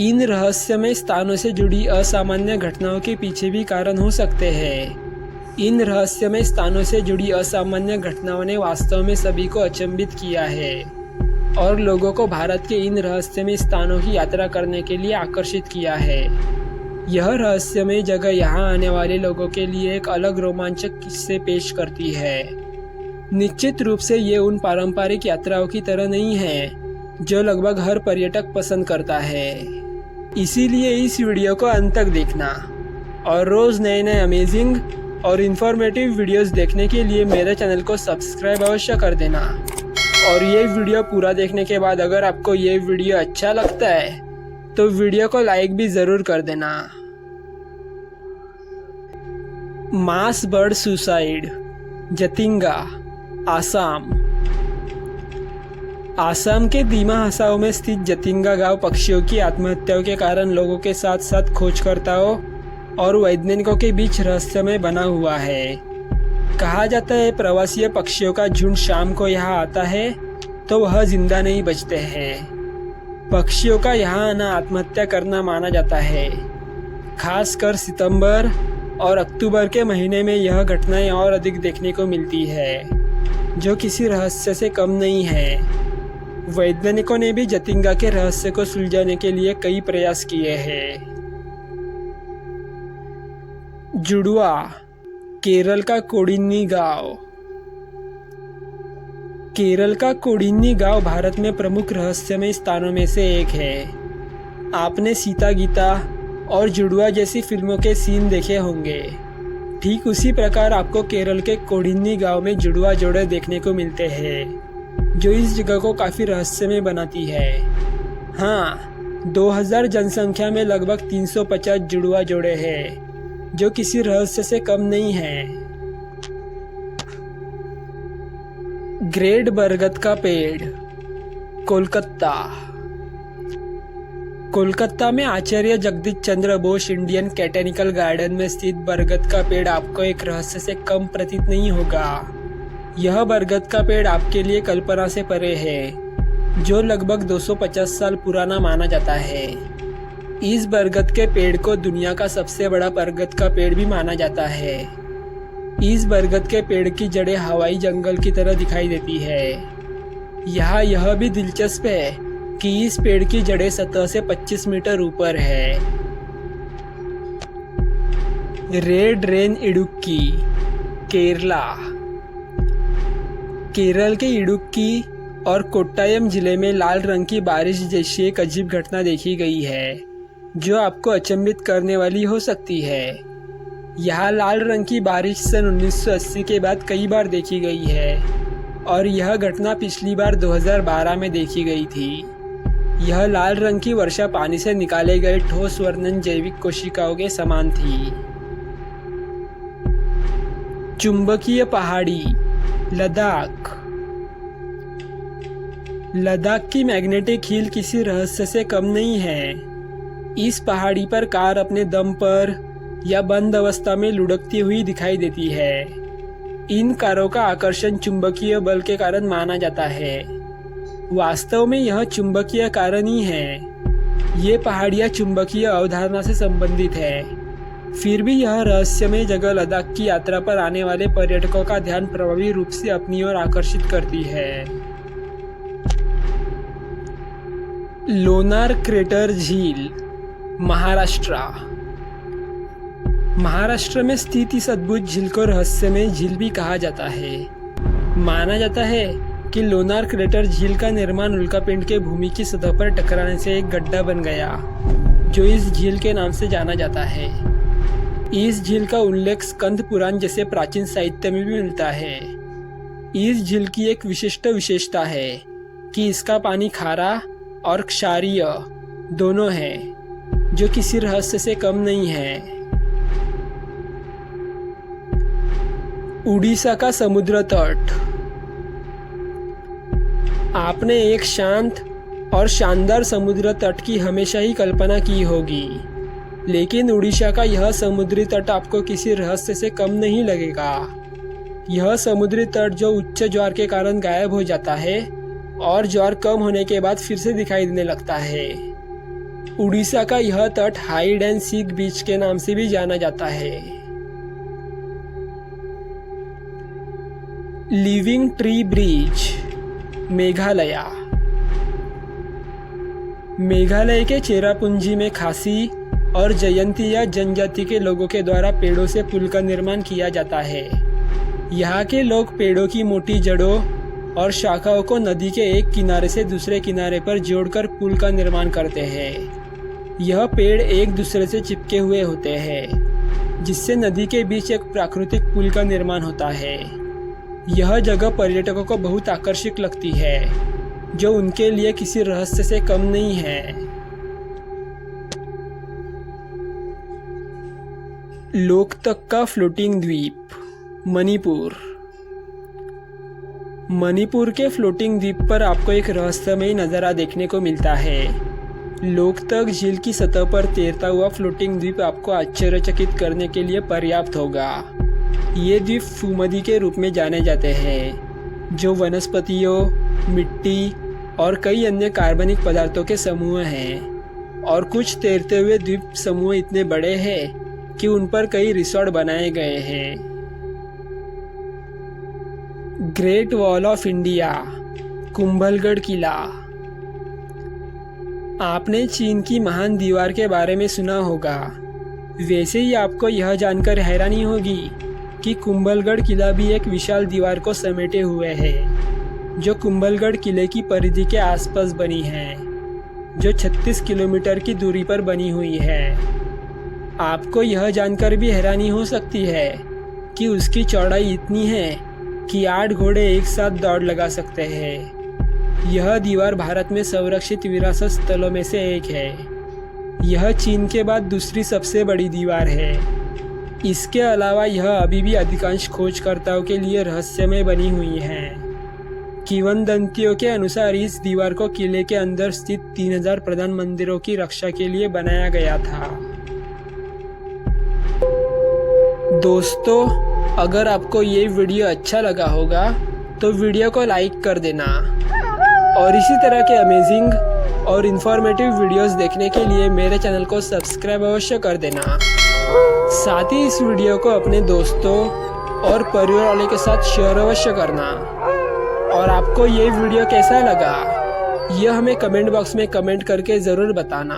इन रहस्यमय स्थानों से जुड़ी असामान्य घटनाओं के पीछे भी कारण हो सकते हैं। इन रहस्यमय स्थानों से जुड़ी असामान्य घटनाओं ने वास्तव में सभी को अचंभित किया है और लोगों को भारत के इन रहस्यमय स्थानों की यात्रा करने के लिए आकर्षित किया है। यह रहस्यमय जगह यहाँ आने वाले लोगों के लिए एक अलग रोमांचक किस्से पेश करती है। निश्चित रूप से ये उन पारंपरिक यात्राओं की तरह नहीं है जो लगभग हर पर्यटक पसंद करता है। इसीलिए इस वीडियो को अंत तक देखना और रोज़ नए नए अमेजिंग और इन्फॉर्मेटिव वीडियोस देखने के लिए मेरे चैनल को सब्सक्राइब अवश्य कर देना। और ये वीडियो पूरा देखने के बाद अगर आपको ये वीडियो अच्छा लगता है तो वीडियो को लाइक भी ज़रूर कर देना। मास बर्ड सुसाइड, जतिंगा, आसाम। आसाम के दीमा हसाओं में स्थित जतिंगा गांव पक्षियों की आत्महत्याओं के कारण लोगों के साथ साथ खोजकर्ताओं और वैज्ञानिकों के बीच रहस्यमय बना हुआ है। कहा जाता है प्रवासी पक्षियों का झुंड शाम को यहाँ आता है तो वह जिंदा नहीं बचते हैं। पक्षियों का यहाँ आना आत्महत्या करना माना जाता है। खासकर सितंबर और अक्टूबर के महीने में यह घटनाएं और अधिक देखने को मिलती है, जो किसी रहस्य से कम नहीं है। वैज्ञानिकों ने भी जतिंगा के रहस्य को सुलझाने के लिए कई प्रयास किए हैं। जुड़वा, केरल का कोडिन्नी गांव। केरल का कोडिन्नी गांव भारत में प्रमुख रहस्यमय स्थानों में से एक है। आपने सीता गीता और जुड़वा जैसी फिल्मों के सीन देखे होंगे। ठीक उसी प्रकार आपको केरल के कोडिन्नी गांव में जुड़वा जोड़े देखने को मिलते हैं, जो इस जगह को काफ़ी रहस्यमय बनाती है। हाँ, 2000 जनसंख्या में लगभग 350 जुड़वा जोड़े हैं, जो किसी रहस्य से कम नहीं है। ग्रेट बरगद का पेड़, कोलकाता। कोलकाता में आचार्य जगदीश चंद्र बोस इंडियन कैटेनिकल गार्डन में स्थित बरगद का पेड़ आपको एक रहस्य से कम प्रतीत नहीं होगा। यह बरगद का पेड़ आपके लिए कल्पना से परे है, जो लगभग 250 साल पुराना माना जाता है। इस बरगद के पेड़ को दुनिया का सबसे बड़ा बरगद का पेड़ भी माना जाता है। इस बरगद के पेड़ की जड़ें हवाई जंगल की तरह दिखाई देती है। यहाँ यह भी दिलचस्प है कि इस पेड़ की जड़ें सतह से 25 मीटर ऊपर है। Red rain Idukki, Kerala. केरल के इडुक्की और कोट्टायम जिले में लाल रंग की बारिश जैसी एक अजीब घटना देखी गई है, जो आपको अचंभित करने वाली हो सकती है। यहाँ लाल रंग की बारिश सन 1980 के बाद कई बार देखी गई है और यह घटना पिछली बार 2012 में देखी गई थी। यह लाल रंग की वर्षा पानी से निकाले गए ठोस वर्णन जैविक कोशिकाओं के समान थी। चुंबकीय पहाड़ी, लद्दाख। लद्दाख की मैग्नेटिक हिल किसी रहस्य से कम नहीं है। इस पहाड़ी पर कार अपने दम पर या बंद अवस्था में लुढ़कती हुई दिखाई देती है। इन कारों का आकर्षण चुंबकीय बल के कारण माना जाता है। वास्तव में यह चुंबकीय कारण ही है। ये पहाड़ियाँ चुंबकीय अवधारणा से संबंधित है। फिर भी यह रहस्यमय जगह लद्दाख की यात्रा पर आने वाले पर्यटकों का ध्यान प्रभावी रूप से अपनी ओर आकर्षित करती है। लोनार क्रेटर झील, महाराष्ट्र। महाराष्ट्र में स्थित इस अद्भुत झील को रहस्यमय झील भी कहा जाता है। माना जाता है कि लोनार क्रेटर झील का निर्माण उल्कापिंड के भूमि की सतह पर टकराने से एक गड्ढा बन गया, जो इस झील के नाम से जाना जाता है। इस झील का उल्लेख स्कंद पुराण जैसे प्राचीन साहित्य में भी मिलता है। इस झील की एक विशिष्ट विशेषता है कि इसका पानी खारा और क्षारीय दोनों है, जो किसी रहस्य से कम नहीं है। उड़ीसा का समुद्र तट। आपने एक शांत और शानदार समुद्र तट की हमेशा ही कल्पना की होगी, लेकिन उड़ीसा का यह समुद्री तट आपको किसी रहस्य से कम नहीं लगेगा। यह समुद्री तट जो उच्च ज्वार के कारण गायब हो जाता है और ज्वार कम होने के बाद फिर से दिखाई देने लगता है। उड़ीसा का यह तट हाइड एंड सीक बीच के नाम से भी जाना जाता है। Living tree bridge, Meghalaya. Meghalaya के चेरापूंजी में खासी और जयंतिया जनजाति के लोगों के द्वारा पेड़ों से पुल का निर्माण किया जाता है। यहाँ के लोग पेड़ों की मोटी जड़ों और शाखाओं को नदी के एक किनारे से दूसरे किनारे पर जोड़कर पुल का निर्माण करते हैं। यह पेड़ एक दूसरे से चिपके हुए होते हैं, जिससे नदी के बीच एक प्राकृतिक पुल का निर्माण होता है। यह जगह पर्यटकों को बहुत आकर्षक लगती है, जो उनके लिए किसी रहस्य से कम नहीं है। लोकतक का फ्लोटिंग द्वीप, मणिपुर। मणिपुर के फ्लोटिंग द्वीप पर आपको एक रहस्यमयी नज़ारा देखने को मिलता है। लोकतक झील की सतह पर तैरता हुआ फ्लोटिंग द्वीप आपको आश्चर्यचकित करने के लिए पर्याप्त होगा। ये द्वीप फूमदी के रूप में जाने जाते हैं, जो वनस्पतियों, मिट्टी और कई अन्य कार्बनिक पदार्थों के समूह हैं। और कुछ तैरते हुए द्वीप समूह इतने बड़े हैं कि उन पर कई रिसोर्ट बनाए गए हैं। Great wall of India, Kumbhalgarh किला। आपने चीन की महान दीवार के बारे में सुना होगा। वैसे ही आपको यह जानकर हैरानी होगी कि कुंभलगढ़ किला भी एक विशाल दीवार को समेटे हुए है, जो कुंभलगढ़ किले की परिधि के आसपास बनी है, जो 36 किलोमीटर की दूरी पर बनी हुई है। आपको यह जानकर भी हैरानी हो सकती है कि उसकी चौड़ाई इतनी है कि 8 घोड़े एक साथ दौड़ लगा सकते हैं। यह दीवार भारत में संरक्षित विरासत स्थलों में से एक है। यह चीन के बाद दूसरी सबसे बड़ी दीवार है। इसके अलावा यह अभी भी अधिकांश खोजकर्ताओं के लिए रहस्यमय बनी हुई है। किंवदंतियों के अनुसार इस दीवार को किले के अंदर स्थित 3000 प्रधान मंदिरों की रक्षा के लिए बनाया गया था। दोस्तों, अगर आपको ये वीडियो अच्छा लगा होगा तो वीडियो को लाइक कर देना और इसी तरह के अमेजिंग और इन्फॉर्मेटिव वीडियोस देखने के लिए मेरे चैनल को सब्सक्राइब अवश्य कर देना। साथ ही इस वीडियो को अपने दोस्तों और परिवार वालों के साथ शेयर अवश्य करना। और आपको ये वीडियो कैसा लगा, यह हमें कमेंट बॉक्स में कमेंट करके ज़रूर बताना।